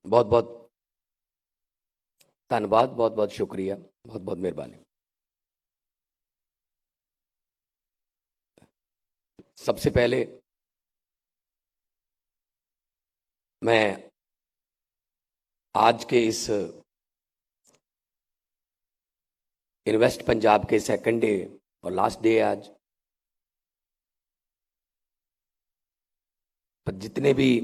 बहुत बहुत धन्यवाद, बहुत बहुत शुक्रिया, बहुत बहुत मेहरबानी। सबसे पहले मैं आज के इस इन्वेस्ट पंजाब के सेकंड डे और लास्ट डे आज, पर जितने भी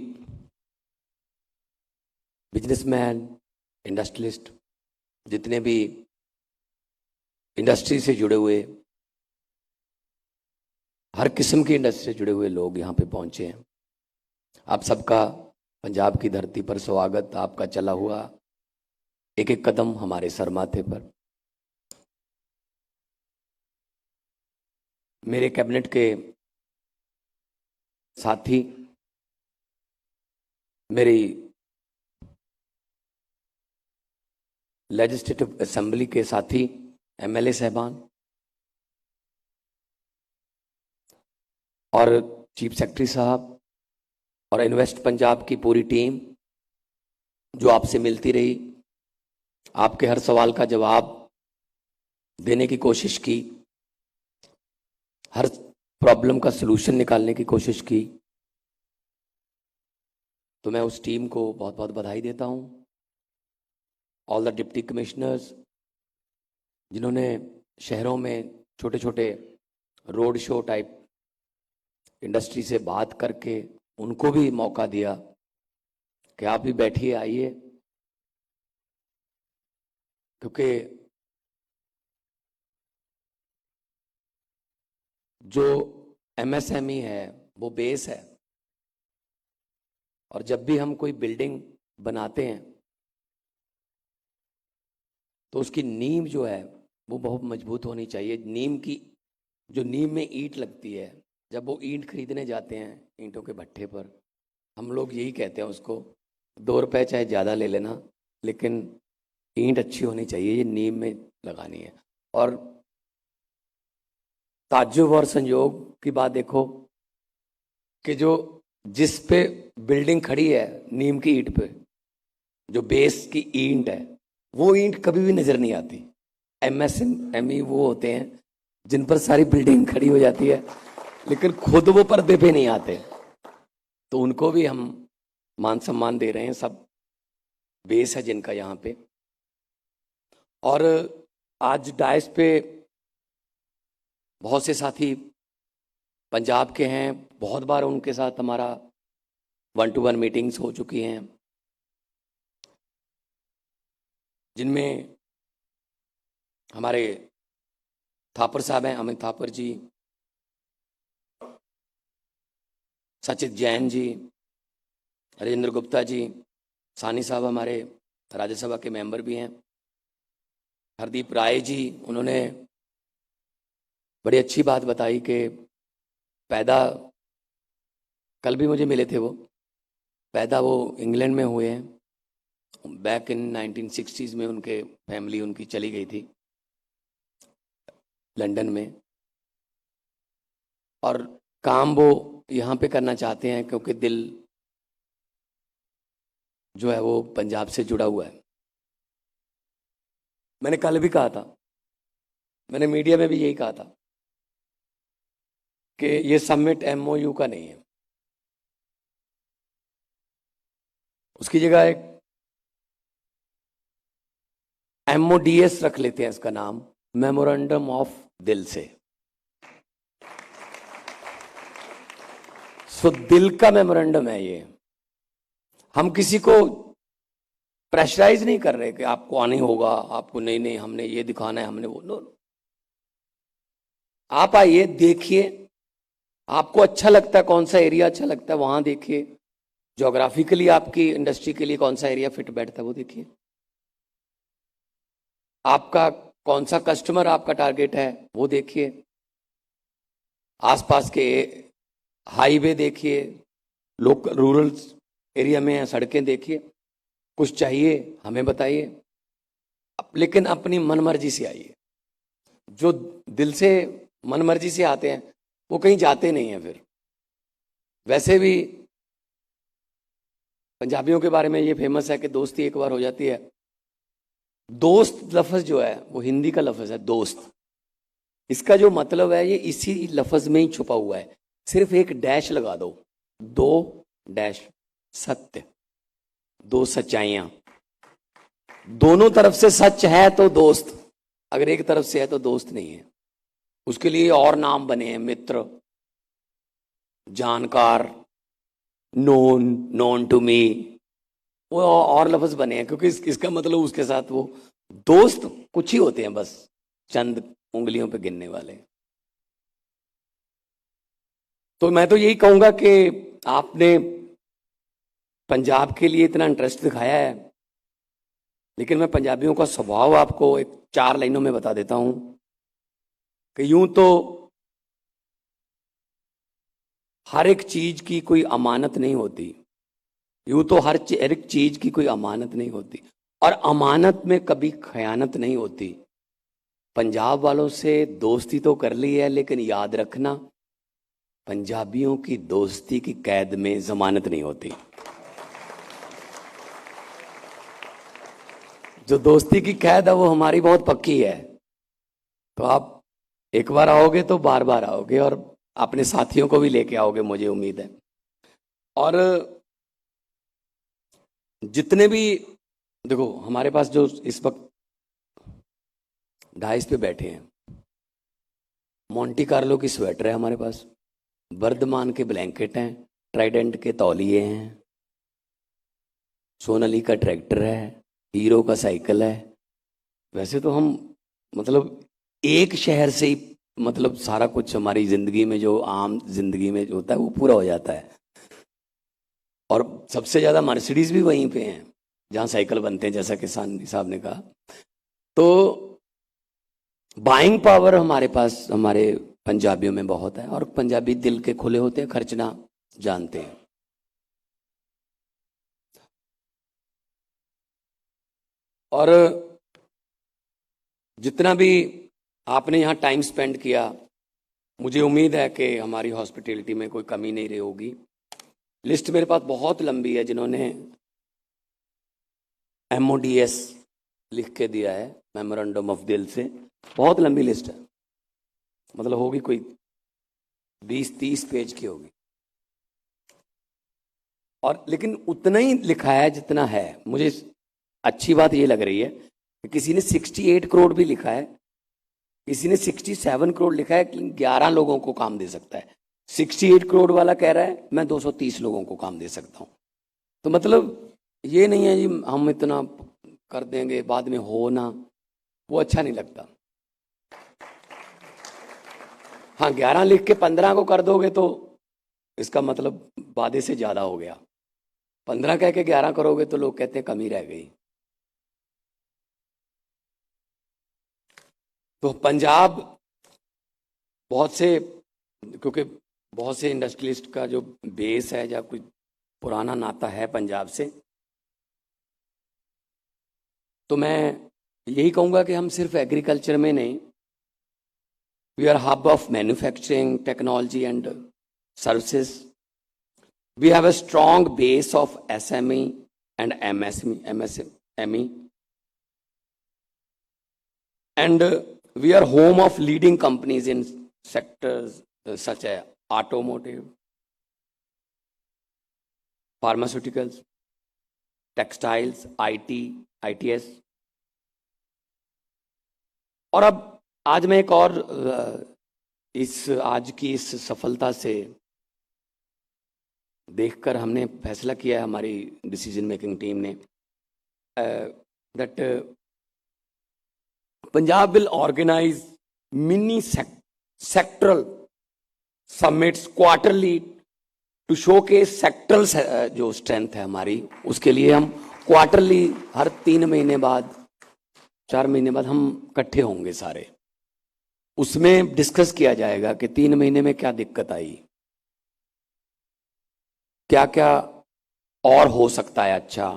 बिजनेसमैन, इंडस्ट्रियलिस्ट, जितने भी इंडस्ट्री से जुड़े हुए, हर किस्म की इंडस्ट्री से जुड़े हुए लोग यहाँ पे पहुंचे हैं। आप सबका पंजाब की धरती पर स्वागत। आपका चला हुआ एक एक कदम हमारे सर माथे पर। मेरे कैबिनेट के साथी, मेरी लेजिस्लेटिव असेंबली के साथी, एमएलए साहबान और चीफ सेक्रेटरी साहब और इन्वेस्ट पंजाब की पूरी टीम जो आपसे मिलती रही, आपके हर सवाल का जवाब देने की कोशिश की, हर प्रॉब्लम का सलूशन निकालने की कोशिश की, तो मैं उस टीम को बहुत बहुत बधाई देता हूं। ऑल द डिप्टी कमिश्नर्स जिन्होंने शहरों में छोटे छोटे रोड शो टाइप इंडस्ट्री से बात करके उनको भी मौका दिया कि आप भी बैठिए, आइए, क्योंकि जो एमएसएमई है वो बेस है, और जब भी हम कोई बिल्डिंग बनाते हैं तो उसकी नींव जो है वो बहुत मजबूत होनी चाहिए। नीम में ईंट लगती है, जब वो ईंट खरीदने जाते हैं ईंटों के भट्ठे पर, हम लोग यही कहते हैं उसको, 2 रुपए चाहे ज़्यादा ले लेना, लेकिन ईंट अच्छी होनी चाहिए, ये नीम में लगानी है। और ताज्जुब और संयोग की बात देखो कि जिस पे बिल्डिंग खड़ी है नीम की ईंट पे, जो बेस की ईंट है, वो ईंट कभी भी नजर नहीं आती। एमएसएमई वो होते हैं जिन पर सारी बिल्डिंग खड़ी हो जाती है, लेकिन खुद वो पर्दे पे नहीं आते, तो उनको भी हम मान सम्मान दे रहे हैं। सब बेस है जिनका यहाँ पे। और आज डायस पे बहुत से साथी पंजाब के हैं, बहुत बार उनके साथ हमारा 1-to-1 मीटिंग्स हो चुकी हैं, जिनमें हमारे थापर साहब हैं, अमित थापर जी, सचित जैन जी, राजेंद्र गुप्ता जी, सानी साहब हमारे राज्यसभा के मेंबर भी हैं, हरदीप राय जी, उन्होंने बड़ी अच्छी बात बताई कि पैदा, कल भी मुझे मिले थे, वो पैदा वो इंग्लैंड में हुए हैं, बैक इन 1960s में उनके फैमिली उनकी चली गई थी लंदन में, और काम वो यहाँ पे करना चाहते हैं क्योंकि दिल जो है वो पंजाब से जुड़ा हुआ है। मैंने कल भी कहा था, मैंने मीडिया में भी यही कहा था कि ये समिट एमओयू का नहीं है, उसकी जगह एक एमओडीएस रख लेते हैं, इसका नाम मेमोरेंडम ऑफ दिल से। सो दिल का मेमोरेंडम है ये। हम किसी को प्रेशराइज नहीं कर रहे कि आपको आना ही होगा, आपको नहीं हमने ये दिखाना है, हमने वो, नो। आप आइए, देखिए, आपको अच्छा लगता है, कौन सा एरिया अच्छा लगता है वहां देखिए, ज्योग्राफिकली आपकी इंडस्ट्री के लिए कौन सा एरिया फिट बैठता है वो देखिए, आपका कौन सा कस्टमर आपका टारगेट है वो देखिए, आसपास के हाईवे देखिए, लोकल रूरल एरिया में सड़कें देखिए, कुछ चाहिए हमें बताइए, लेकिन अपनी मनमर्जी से आइए। जो दिल से मनमर्जी से आते हैं वो कहीं जाते नहीं हैं। फिर वैसे भी पंजाबियों के बारे में ये फेमस है कि दोस्ती एक बार हो जाती है। दोस्त लफ्ज जो है वो हिंदी का लफ्ज है दोस्त। इसका जो मतलब है ये इसी लफ्ज में ही छुपा हुआ है। सिर्फ एक डैश लगा दो, दो डैश सत्य, दो सच्चाइयां, दोनों तरफ से सच है तो दोस्त, अगर एक तरफ से है तो दोस्त नहीं है। उसके लिए और नाम बने हैं, मित्र, जानकार, नोन, नोन टू मी, वो और लफ्ज बने हैं क्योंकि इसका मतलब उसके साथ वो दोस्त कुछ ही होते हैं, बस चंद उंगलियों पे गिनने वाले। तो मैं तो यही कहूंगा कि आपने पंजाब के लिए इतना इंटरेस्ट दिखाया है, लेकिन मैं पंजाबियों का स्वभाव आपको एक 4 लाइनों में बता देता हूं कि यूं तो हर एक चीज की कोई अमानत नहीं होती, यूं तो हर एक चीज की कोई अमानत नहीं होती, और अमानत में कभी खयानत नहीं होती। पंजाब वालों से दोस्ती तो कर ली है, लेकिन याद रखना पंजाबियों की दोस्ती की कैद में जमानत नहीं होती। जो दोस्ती की कैद है वो हमारी बहुत पक्की है। तो आप एक बार आओगे तो बार बार आओगे और अपने साथियों को भी लेके आओगे, मुझे उम्मीद है। और जितने भी देखो हमारे पास जो इस वक्त डाइस पे बैठे हैं, मोंटी कार्लो की स्वेटर है हमारे पास, वर्धमान के ब्लैंकेट हैं, ट्राइडेंट के तौलिए हैं, सोनाली का ट्रैक्टर है, हीरो का साइकिल है। वैसे तो हम मतलब एक शहर से ही मतलब सारा कुछ हमारी जिंदगी में जो आम जिंदगी में जो होता है वो पूरा हो जाता है। और सबसे ज्यादा मर्सिडीज भी वहीं पे हैं जहां साइकिल बनते हैं, जैसा किसान साहब ने कहा। तो बाइंग पावर हमारे पास हमारे पंजाबियों में बहुत है, और पंजाबी दिल के खुले होते हैं, खर्चना जानते हैं। और जितना भी आपने यहाँ टाइम स्पेंड किया, मुझे उम्मीद है कि हमारी हॉस्पिटैलिटी में कोई कमी नहीं रही होगी। लिस्ट मेरे पास बहुत लंबी है, जिन्होंने MODS लिख के दिया है, मेमोरेंडम ऑफ दिल से, बहुत लंबी लिस्ट है, मतलब होगी कोई 20-30 पेज की होगी। और लेकिन उतना ही लिखा है जितना है। मुझे अच्छी बात ये लग रही है कि किसी ने 68 करोड़ भी लिखा है, किसी ने 67 करोड़ लिखा है, लेकिन 11 लोगों को काम दे सकता है। 68 करोड़ वाला कह रहा है मैं 230 लोगों को काम दे सकता हूं। तो मतलब ये नहीं है जी हम इतना कर देंगे बाद में हो ना, वो अच्छा नहीं लगता। हाँ, 11 लिख के 15 को कर दोगे तो इसका मतलब वादे से ज्यादा हो गया। 15 कह के 11 करोगे तो लोग कहते हैं कमी रह गई। तो पंजाब बहुत से, क्योंकि बहुत से इंडस्ट्रियलिस्ट का जो बेस है या कोई पुराना नाता है पंजाब से, तो मैं यही कहूंगा कि हम सिर्फ एग्रीकल्चर में नहीं, we are hub of manufacturing, technology and services. We have a strong base of SME and MSME, and we are home of leading companies in sectors such as automotive, pharmaceuticals, textiles, ITS। और अब आज मैं एक और आज की इस सफलता से देखकर हमने फैसला किया है, हमारी डिसीजन मेकिंग टीम ने, that Punjab will organize mini sectoral summits quarterly to showcase sectoral जो strength है हमारी। उसके लिए हम क्वार्टरली हर 3 महीने बाद 4 महीने बाद हम इकट्ठे होंगे सारे। उसमें डिस्कस किया जाएगा कि 3 महीने में क्या दिक्कत आई, क्या क्या और हो सकता है अच्छा,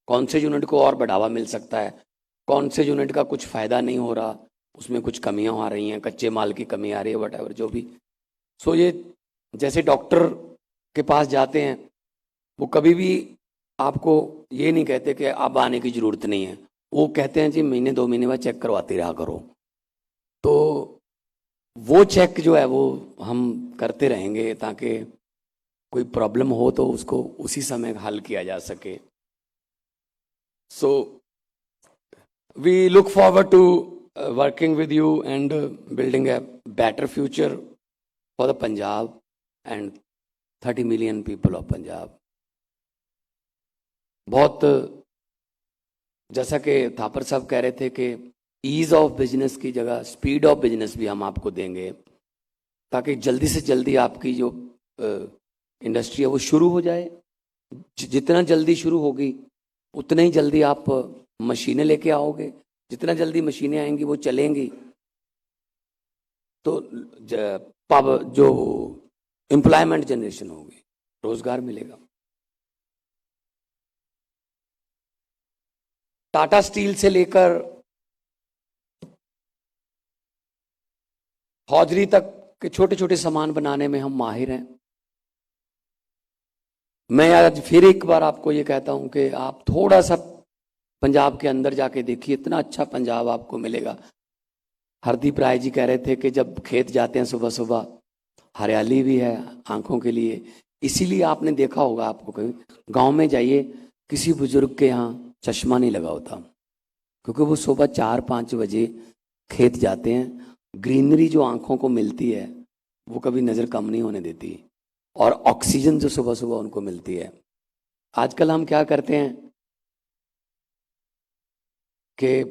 कौन से यूनिट को और बढ़ावा मिल सकता है, कौन से यूनिट का कुछ फायदा नहीं हो रहा, उसमें कुछ कमियां आ रही हैं, कच्चे माल की कमी आ रही है, वट जो भी। सो ये जैसे डॉक्टर के पास जाते हैं, वो कभी भी आपको ये नहीं कहते कि अब आने की जरूरत नहीं है, वो कहते हैं जी महीने 2 महीने बाद चेक करवाते रहा करो। तो वो चेक जो है वो हम करते रहेंगे ताकि कोई प्रॉब्लम हो तो उसको उसी समय हल किया जा सके। So we look forward to working with you and building a better future for the Punjab and 30 million people of Punjab। बहुत जैसा कि थापर साहब कह रहे थे कि ईज ऑफ बिजनेस की जगह स्पीड ऑफ बिजनेस भी हम आपको देंगे, ताकि जल्दी से जल्दी आपकी जो इंडस्ट्री है वो शुरू हो जाए। जितना जल्दी शुरू होगी उतना ही जल्दी आप मशीनें लेके आओगे, जितना जल्दी मशीनें आएंगी वो चलेंगी तो जो एम्प्लॉयमेंट जनरेशन होगी, रोजगार मिलेगा। टाटा स्टील से लेकर हौजरी तक के छोटे छोटे सामान बनाने में हम माहिर हैं। मैं आज फिर एक बार आपको ये कहता हूं कि आप थोड़ा सा पंजाब के अंदर जाके देखिए, इतना अच्छा पंजाब आपको मिलेगा। हरदीप राय जी कह रहे थे कि जब खेत जाते हैं सुबह सुबह, हरियाली भी है आंखों के लिए, इसीलिए आपने देखा होगा, आपको कभी गांव में जाइए किसी बुजुर्ग के यहाँ चश्मा नहीं लगा होता, क्योंकि वो सुबह 4-5 बजे खेत जाते हैं। ग्रीनरी जो आंखों को मिलती है वो कभी नज़र कम नहीं होने देती, और ऑक्सीजन जो सुबह सुबह उनको मिलती है। आजकल हम क्या करते हैं कि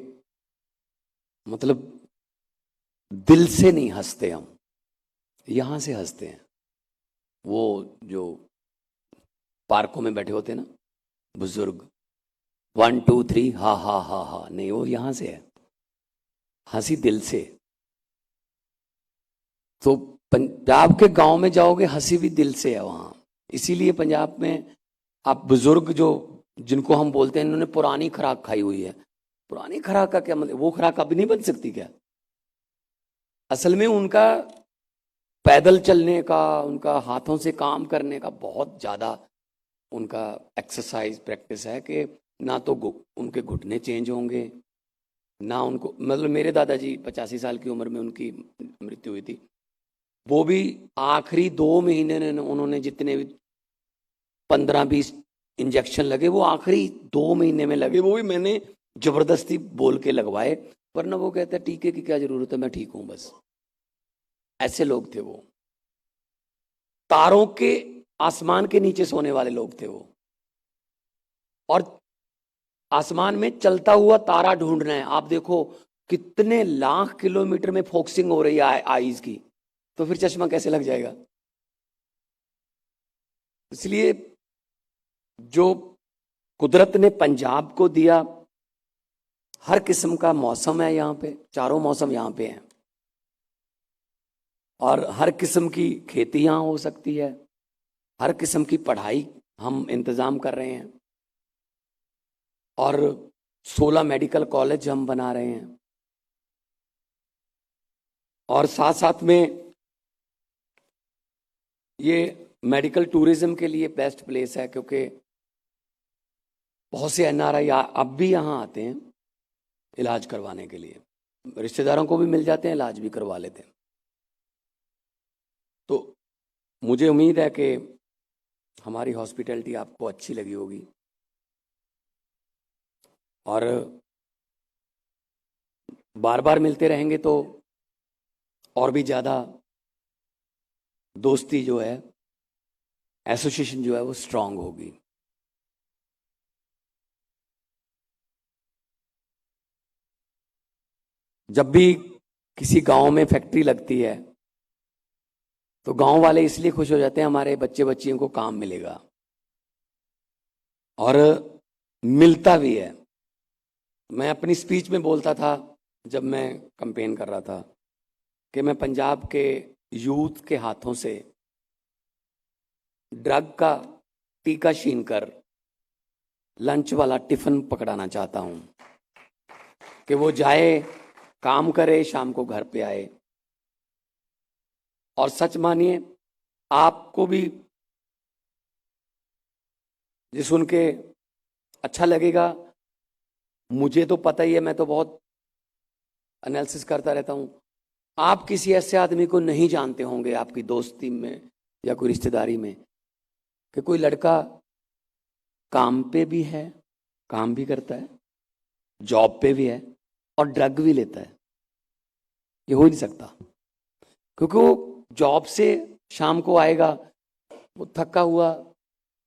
मतलब दिल से नहीं हंसते, हम यहां से हंसते हैं। वो जो पार्कों में बैठे होते हैं ना बुजुर्ग, 1 2 3 हा हा हा हा, नहीं, वो यहां से है, हंसी दिल से। तो पंजाब के गांव में जाओगे, हंसी भी दिल से है वहां। इसीलिए पंजाब में आप बुजुर्ग जो जिनको हम बोलते हैं इन्होंने पुरानी खुराक खाई हुई है। पुरानी खुराक का क्या मतलब, वो खुराक अब नहीं बन सकती क्या? असल में उनका पैदल चलने का, उनका हाथों से काम करने का बहुत ज़्यादा उनका एक्सरसाइज प्रैक्टिस है कि ना तो उनके घुटने चेंज होंगे, ना उनको, मतलब मेरे दादाजी 85 साल की उम्र में उनकी मृत्यु हुई थी। वो भी आखिरी 2 महीने ने उन्होंने जितने भी 15-20 इंजेक्शन लगे वो आखिरी 2 महीने में लगे, वो भी मैंने जबरदस्ती बोल के लगवाए, वरना वो कहते हैं टीके की क्या जरूरत है, मैं ठीक हूं बस। ऐसे लोग थे वो, तारों के आसमान के नीचे सोने वाले लोग थे वो। और आसमान में चलता हुआ तारा ढूंढना है, आप देखो कितने लाख किलोमीटर में फोकसिंग हो रही है आईज की, तो फिर चश्मा कैसे लग जाएगा? इसलिए जो कुदरत ने पंजाब को दिया, हर किस्म का मौसम है यहाँ पे, चारों मौसम यहाँ पे हैं, और हर किस्म की खेती यहाँ हो सकती है, हर किस्म की पढ़ाई हम इंतज़ाम कर रहे हैं, और 16 मेडिकल कॉलेज हम बना रहे हैं, और साथ साथ में ये मेडिकल टूरिज्म के लिए बेस्ट प्लेस है, क्योंकि बहुत से एनआरआई अब भी यहाँ आते हैं इलाज करवाने के लिए, रिश्तेदारों को भी मिल जाते हैं, इलाज भी करवा लेते हैं। तो मुझे उम्मीद है कि हमारी हॉस्पिटैलिटी आपको अच्छी लगी होगी, और बार बार मिलते रहेंगे तो और भी ज़्यादा दोस्ती जो है, एसोसिएशन जो है वो स्ट्रांग होगी। जब भी किसी गांव में फैक्ट्री लगती है तो गांव वाले इसलिए खुश हो जाते हैं, हमारे बच्चे बच्चियों को काम मिलेगा, और मिलता भी है। मैं अपनी स्पीच में बोलता था जब मैं कैंपेन कर रहा था कि मैं पंजाब के यूथ के हाथों से ड्रग का टीका छीनकर लंच वाला टिफिन पकड़ाना चाहता हूं, कि वो जाए, काम करे, शाम को घर पे आए। और सच मानिए, आपको भी ये सुन के अच्छा लगेगा, मुझे तो पता ही है, मैं तो बहुत एनालिसिस करता रहता हूँ। आप किसी ऐसे आदमी को नहीं जानते होंगे आपकी दोस्ती में या कोई रिश्तेदारी में कि कोई लड़का काम पे भी है, काम भी करता है, जॉब पे भी है और ड्रग भी लेता है। ये हो ही नहीं सकता, क्योंकि वो जॉब से शाम को आएगा, वो थका हुआ,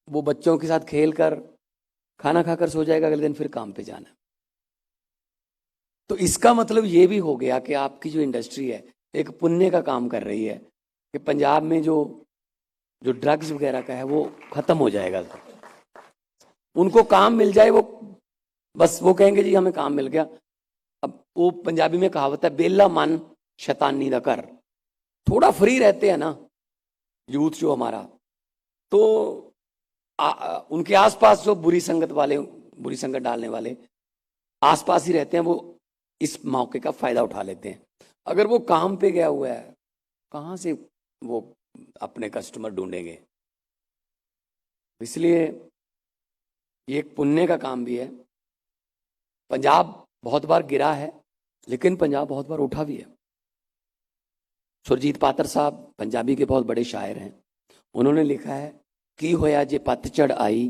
वो बच्चों के साथ खेल कर खाना खाकर सो जाएगा, अगले दिन फिर काम पे जाना है। तो इसका मतलब ये भी हो गया कि आपकी जो इंडस्ट्री है एक पुण्य का काम कर रही है कि पंजाब में जो जो ड्रग्स वगैरह का है वो खत्म हो जाएगा। उनको काम मिल जाए, वो बस वो कहेंगे जी हमें काम मिल गया। अब वो पंजाबी में कहावत है, बेला मन शैतानी दा कर। थोड़ा फ्री रहते हैं ना यूथ जो हमारा, तो उनके आसपास जो बुरी संगत वाले, बुरी संगत डालने वाले आसपास ही रहते हैं, वो इस मौके का फायदा उठा लेते हैं। अगर वो काम पे गया हुआ है, कहाँ से वो अपने कस्टमर ढूंढेंगे? इसलिए ये एक पुण्य का काम भी है। पंजाब बहुत बार गिरा है, लेकिन पंजाब बहुत बार उठा भी है। सुरजीत पात्र साहब पंजाबी के बहुत बड़े शायर हैं। उन्होंने लिखा है की होया जे पतझड़ आई,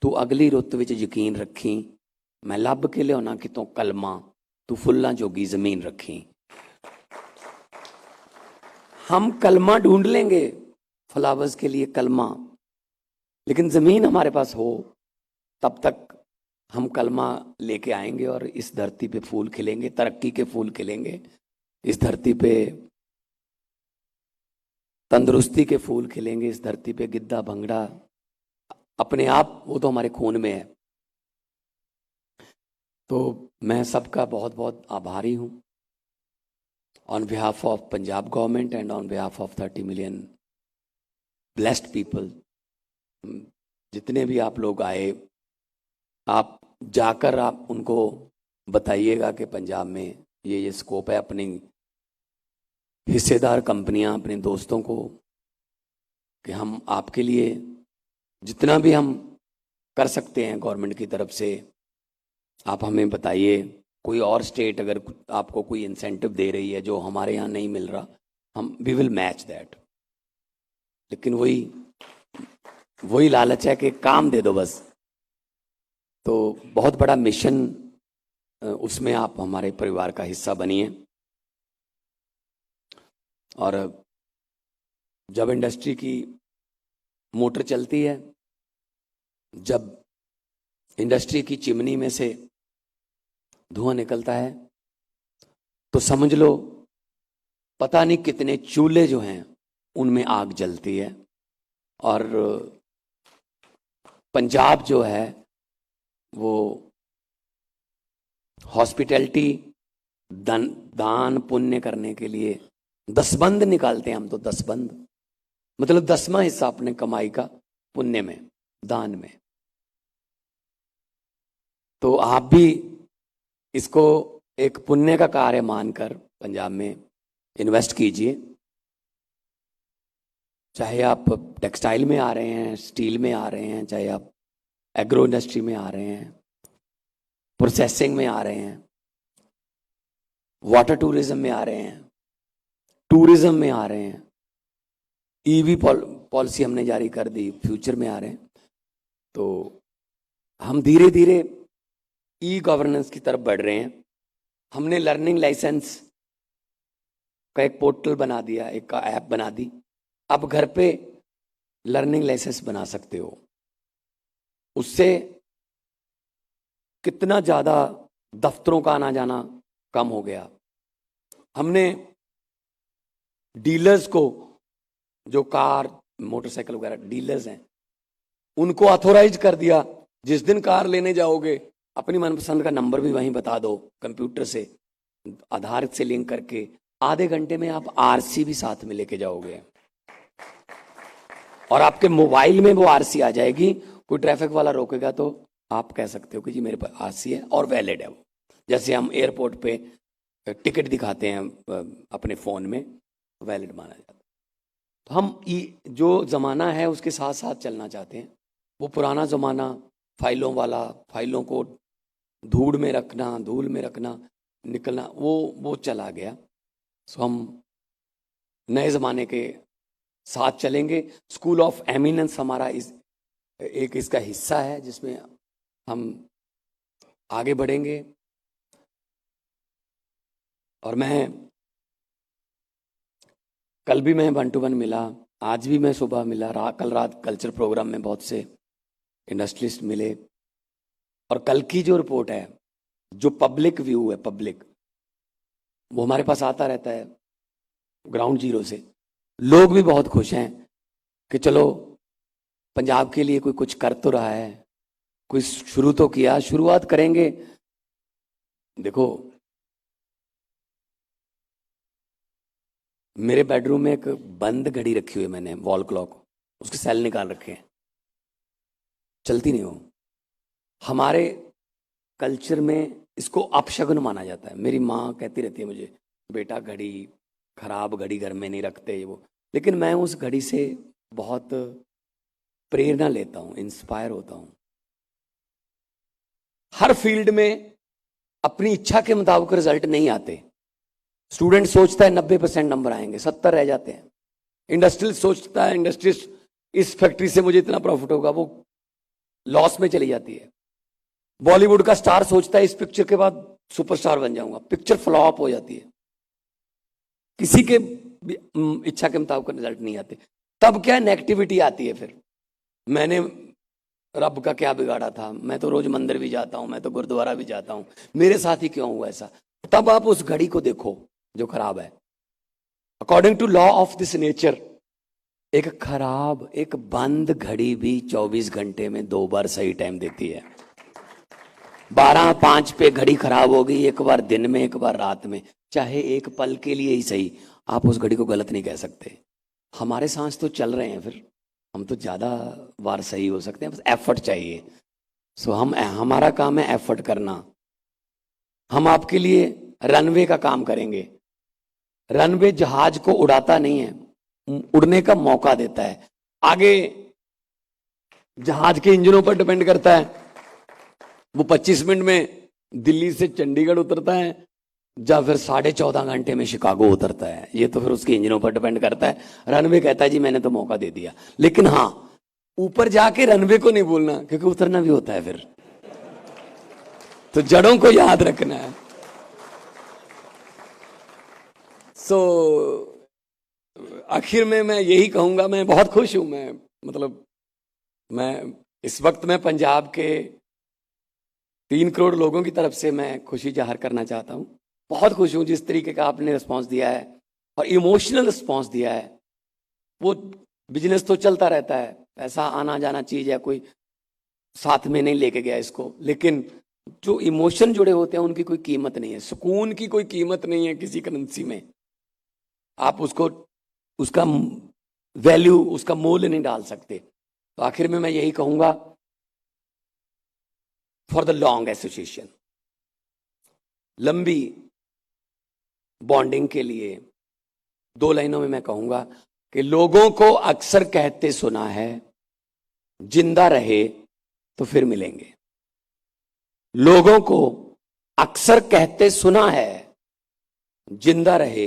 तू अगली रुत विच यकीन रखी, मैं लभ के लियाना कितों कलमा, तू फुल्लां जोगी जमीन रखी। हम कलमा ढूंढ लेंगे, फ्लावर्स के लिए कलमा, लेकिन जमीन हमारे पास हो तब तक हम कलमा लेके आएंगे और इस धरती पे फूल खिलेंगे, तरक्की के फूल खिलेंगे, इस धरती पे तंदुरुस्ती के फूल खिलेंगे, इस धरती पे गिद्धा भंगड़ा अपने आप, वो तो हमारे खून में है। तो मैं सबका बहुत बहुत आभारी हूँ on behalf of Punjab government and on behalf of 30 million blessed people. जितने भी आप लोग आए, आप जाकर आप उनको बताइएगा कि पंजाब में ये स्कोप है। अपनी हिस्सेदार कंपनियां, अपने दोस्तों को कि हम आपके लिए जितना भी हम कर सकते हैं गवर्नमेंट की तरफ से, आप हमें बताइए। कोई और स्टेट अगर आपको कोई इंसेंटिव दे रही है जो हमारे यहाँ नहीं मिल रहा, हम वी विल मैच दैट। लेकिन वही लालच है कि काम दे दो बस। तो बहुत बड़ा मिशन, उसमें आप हमारे परिवार का हिस्सा बनिए। और जब इंडस्ट्री की मोटर चलती है, जब इंडस्ट्री की चिमनी में से धुआं निकलता है, तो समझ लो पता नहीं कितने चूल्हे जो हैं उनमें आग जलती है। और पंजाब जो है वो हॉस्पिटैलिटी, दान पुण्य करने के लिए दसबंद निकालते हैं हम तो, दसबंद मतलब 10वां हिस्सा अपने कमाई का पुण्य में, दान में। तो आप भी इसको एक पुण्य का कार्य मानकर पंजाब में इन्वेस्ट कीजिए। चाहे आप टेक्सटाइल में आ रहे हैं, स्टील में आ रहे हैं, चाहे आप एग्रो इंडस्ट्री में आ रहे हैं, प्रोसेसिंग में आ रहे हैं, वाटर टूरिज्म में आ रहे हैं, टूरिज्म में आ रहे हैं, ईवी पॉलिसी हमने जारी कर दी, फ्यूचर में आ रहे हैं। तो हम धीरे धीरे ई गवर्नेंस की तरफ बढ़ रहे हैं। हमने लर्निंग लाइसेंस का एक पोर्टल बना दिया, एक ऐप बना दी। अब घर पे लर्निंग लाइसेंस बना सकते हो। उससे कितना ज़्यादा दफ्तरों का आना जाना कम हो गया। हमने डीलर्स को, जो कार मोटरसाइकिल वगैरह डीलर्स हैं, उनको ऑथोराइज कर दिया, जिस दिन कार लेने जाओगे अपनी मनपसंद का नंबर भी वहीं बता दो, कंप्यूटर से आधार से लिंक करके आधे घंटे में आप आरसी भी साथ में लेके जाओगे और आपके मोबाइल में वो आरसी आ जाएगी। कोई ट्रैफिक वाला रोकेगा तो आप कह सकते हो कि जी मेरे पास आरसी है और वैलिड है वो। जैसे हम एयरपोर्ट पे टिकट दिखाते हैं अपने फ़ोन में, वैलिड माना जाता है। तो हम जो ज़माना है उसके साथ साथ चलना चाहते हैं। वो पुराना ज़माना फाइलों वाला, फाइलों को धूल में रखना, निकलना, वो चला गया। सो हम नए ज़माने के साथ चलेंगे। स्कूल ऑफ एमिनेंस हमारा एक इसका हिस्सा है, जिसमें हम आगे बढ़ेंगे। और कल भी मैं 1 to 1 मिला, आज भी मैं सुबह मिला, कल रात कल्चर प्रोग्राम में बहुत से इंडस्ट्रियलिस्ट मिले। और कल की जो रिपोर्ट है, जो पब्लिक व्यू है, पब्लिक, वो हमारे पास आता रहता है ग्राउंड जीरो से। लोग भी बहुत खुश हैं कि चलो पंजाब के लिए कोई कुछ कर तो रहा है, कोई शुरू तो किया, शुरुआत करेंगे। देखो, मेरे बेडरूम में एक बंद घड़ी रखी हुई है मैंने, वॉल क्लॉक, उसके सेल निकाल रखे हैं, चलती नहीं हो। हमारे कल्चर में इसको अपशगुन माना जाता है। मेरी माँ कहती रहती है मुझे, बेटा घड़ी खराब, घड़ी घर में नहीं रखते वो। लेकिन मैं उस घड़ी से बहुत प्रेरणा लेता हूँ, इंस्पायर होता हूँ। हर फील्ड में अपनी इच्छा के मुताबिक रिजल्ट नहीं आते। स्टूडेंट सोचता है 90% नंबर आएंगे, 70 रह जाते हैं। इंडस्ट्रियल सोचता है, इंडस्ट्रियल इस फैक्ट्री से मुझे इतना प्रॉफिट होगा, वो लॉस में चली जाती है। बॉलीवुड का स्टार सोचता है इस पिक्चर के बाद सुपरस्टार बन जाऊंगा, पिक्चर फ्लॉप हो जाती है। किसी के इच्छा के मुताबिक रिजल्ट नहीं आते। तब क्या नेगेटिविटी आती है। फिर मैंने रब का क्या बिगाड़ा था, मैं तो रोज मंदिर भी जाता हूं, मैं तो गुरुद्वारा भी जाता हूं, मेरे साथ ही क्यों हुआ ऐसा। तब आप उस घड़ी को देखो जो खराब है। According to law of this nature, एक बंद घड़ी भी 24 घंटे में 2 बार सही टाइम देती है। 12:05 पे घड़ी खराब हो गई, एक बार दिन में, एक बार रात में, चाहे एक पल के लिए ही सही, आप उस घड़ी को गलत नहीं कह सकते। हमारे सांस तो चल रहे हैं, फिर हम तो ज्यादा बार सही हो सकते हैं, बस एफर्ट चाहिए। सो हमारा काम है एफर्ट करना। हम आपके लिए रनवे का काम करेंगे। रनवे जहाज को उड़ाता नहीं है, उड़ने का मौका देता है। आगे जहाज के इंजनों पर डिपेंड करता है। वो 25 मिनट में दिल्ली से चंडीगढ़ उतरता है, या फिर 14.5 घंटे में शिकागो उतरता है, ये तो फिर उसके इंजनों पर डिपेंड करता है। रनवे कहता है जी मैंने तो मौका दे दिया। लेकिन हाँ, ऊपर जाके रनवे को नहीं बोलना, क्योंकि उतरना भी होता है फिर। तो जड़ों को याद रखना है। सो आखिर में मैं यही कहूंगा, मैं बहुत खुश हूं। मैं इस वक्त मैं पंजाब के 3 करोड़ लोगों की तरफ से मैं खुशी जाहिर करना चाहता हूं। बहुत खुश हूं जिस तरीके का आपने रिस्पांस दिया है, और इमोशनल रिस्पांस दिया है। वो बिजनेस तो चलता रहता है, पैसा आना जाना चीज है, कोई साथ में नहीं लेके गया इसको। लेकिन जो इमोशन जुड़े होते हैं उनकी कोई कीमत नहीं है। सुकून की कोई कीमत नहीं है किसी करेंसी में। आप उसका वैल्यू, उसका मूल्य नहीं डाल सकते। तो आखिर में मैं यही कहूंगा, फॉर द लॉन्ग एसोसिएशन, लंबी बॉन्डिंग के लिए 2 लाइनों में मैं कहूंगा कि लोगों को अक्सर कहते सुना है, जिंदा रहे तो फिर मिलेंगे। लोगों को अक्सर कहते सुना है, जिंदा रहे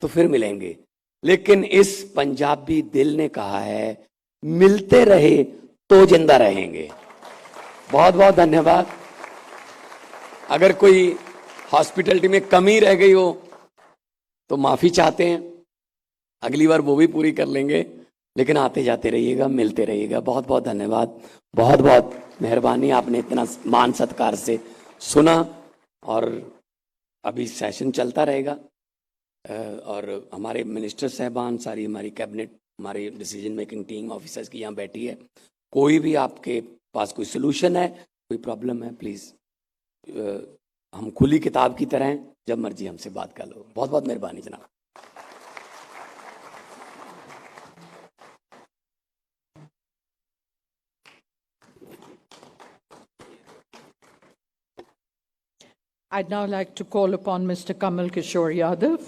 तो फिर मिलेंगे। लेकिन इस पंजाबी दिल ने कहा है, मिलते रहे तो जिंदा रहेंगे। बहुत बहुत धन्यवाद। अगर कोई हॉस्पिटलिटी में कमी रह गई हो तो माफी चाहते हैं, अगली बार वो भी पूरी कर लेंगे। लेकिन आते जाते रहिएगा, मिलते रहिएगा। बहुत बहुत धन्यवाद, बहुत बहुत मेहरबानी, आपने इतना मान सत्कार से सुना। और अभी सेशन चलता रहेगा, और हमारे मिनिस्टर साहबान, सारी हमारी कैबिनेट, हमारी डिसीजन मेकिंग टीम ऑफिसर्स की यहाँ बैठी है। कोई भी आपके पास कोई सोल्यूशन है, कोई प्रॉब्लम है, प्लीज हम खुली किताब की तरह हैं, जब मर्जी हमसे बात कर लो। बहुत बहुत मेहरबानी जनाब। I'd now like to call upon Mr. Kamal Kishore Yadav.